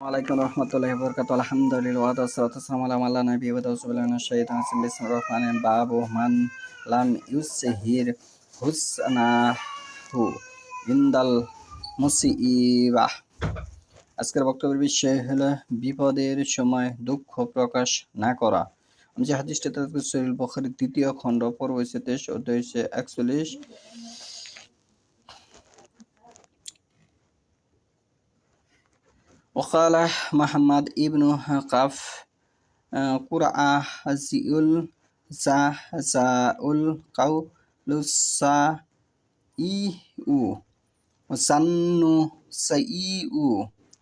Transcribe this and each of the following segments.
ওয়ালাইকুম রহমতুল্লাহি ওয়া বারাকাতুহু আলহামদুলিল্লাহ ওয়া তাসসালাতু ওয়াসসালামু আলা নবী ওয়া রাসূলিল্লাহি মিনাশ শাইতানির রাজিম বিসমিল্লাহির রহমানির রহিম বাবু মান লাম ইউসহির হুসনাহু ইনদাল মুসিবাহ। আজকের বক্তব্যের বিষয় হলো বিপদের সময় দুঃখ প্রকাশ না করা। আমি যে হাদিসটা সহিহ বুখারীর ২য় খণ্ড পর্ব ২৩ অধ্যায় ৪১। وقال محمد ابن قف قرآزيل زاء القول السائء وسن سيء.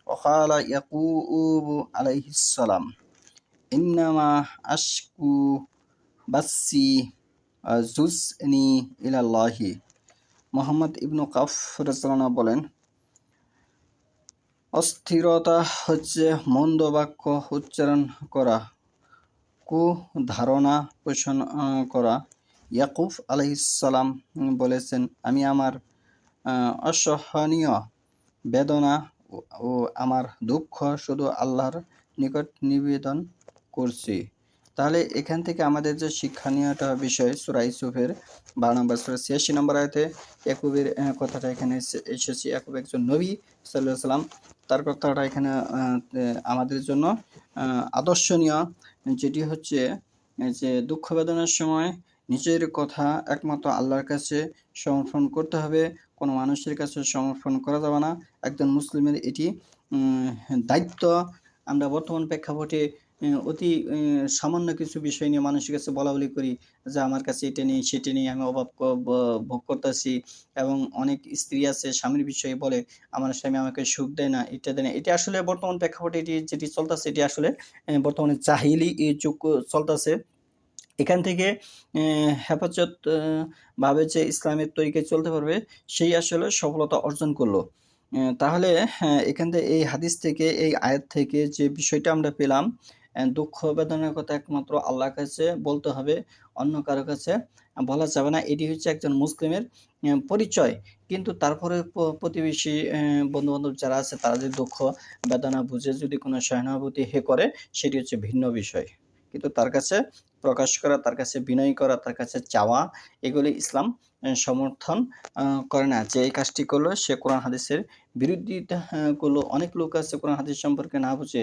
وقال يعقوب عليه السلام إنما أشكو بثي جزني إلى الله. মোহাম্মদ ইবনু কাফ রাদিয়াল্লাহু আনহু বলেন, অস্থিরতা হচ্ছে মন্দ বাক্য উচ্চারণ করা, কুধারণা পোষণ করা। ইয়াকুব আলাইহিস সালাম বলেছেন, আমি আমার অসহনীয় বেদনা ও আমার দুঃখ শুধু আল্লাহর নিকট নিবেদন করছি। তাহলে এখান থেকে আমাদের যে শিক্ষণীয়টা বিষয়, সূরা ইউসুফের 12 নম্বর সূরা 86 নম্বর আয়াতে ইয়াকুবের কথাটা এখানে এসেছে। ইয়াকুব একজন নবী সাল্লাল্লাহু আলাইহি ওয়াসাল্লাম, তার কথাটা এখানে আমাদের জন্য আদর্শনীয়, যেটি হচ্ছে যে দুঃখ বেদনার সময় নিজের কথা একমাত্র আল্লাহর কাছে সমর্পণ করতে হবে, কোনো মানুষের কাছে সমর্পণ করা যাবে না। একজন মুসলিমের এটি দায়িত্ব। আমরা বর্তমান প্রেক্ষাপটে অতি সামান্য কিছু বিষয় নিয়ে মানুষের কাছে বলাবলি করি যে আমার কাছে এটা নেই সেটা নেই, আমি অভাব ভোগ করতেছি। এবং অনেক স্ত্রী আছে স্বামীর বিষয়ে বলে আমার স্বামী আমাকে সুখ দেয় না, এটা দেয় না। এটি আসলে বর্তমান প্রেক্ষাপটে এটি যেটি চলতেছে, এটি আসলে বর্তমানে জাহিলি যুগ চলতেছে। এখান থেকে হেফাজত ভাবে যে ইসলামের তরিকায় চলতে পারবে, সেই আসলে সফলতা অর্জন করলো। তাহলে এখান থেকে এই হাদিস থেকে, এই আয়াত থেকে যে বিষয়টা আমরা পেলাম, দুঃখ বেদনার কথা একমাত্র আল্লাহর কাছে বলতে হবে, অন্য কারো কাছে বলা যাবে না। এটি হচ্ছে একজন মুসলিমের পরিচয়। কিন্তু তারপরে প্রতিবেশী বন্ধুবান্ধব যারা আছে তারা যদি দুঃখ বেদনা বুঝে যদি কোনো সহানুভূতি করে, সেটি হচ্ছে ভিন্ন বিষয়। কিন্তু তার কাছে প্রকাশ করা, তার কাছে বিনয় করা, তার কাছে চাওয়া, এগুলি ইসলাম সমর্থন করে না। যে এই কাজটি করলো সে কোরআন হাদিসের বিরোধিতা করলো। অনেক লোক আছে কোরআন হাদিস সম্পর্কে না বুঝে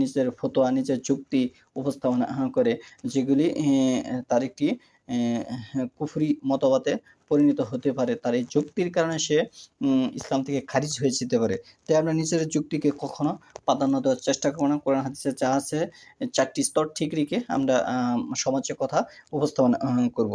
নিজের ফতোয়া, নিজের যুক্তি উপস্থাপনা করে, যেগুলি তার একটি কুফরি মতবাদে পরিণত হতে পারে। তার এই যুক্তির কারণে সে ইসলাম থেকে খারিজ হয়ে যেতে পারে। তাই আমরা নিজের যুক্তিকে কখনো প্রাধান্য দেওয়ার চেষ্টা করব না। কোরআন হাদিসে যা আছে 4টি স্তর ঠিক রেখে আমরা সমাজে কথা উপস্থাপনা করব।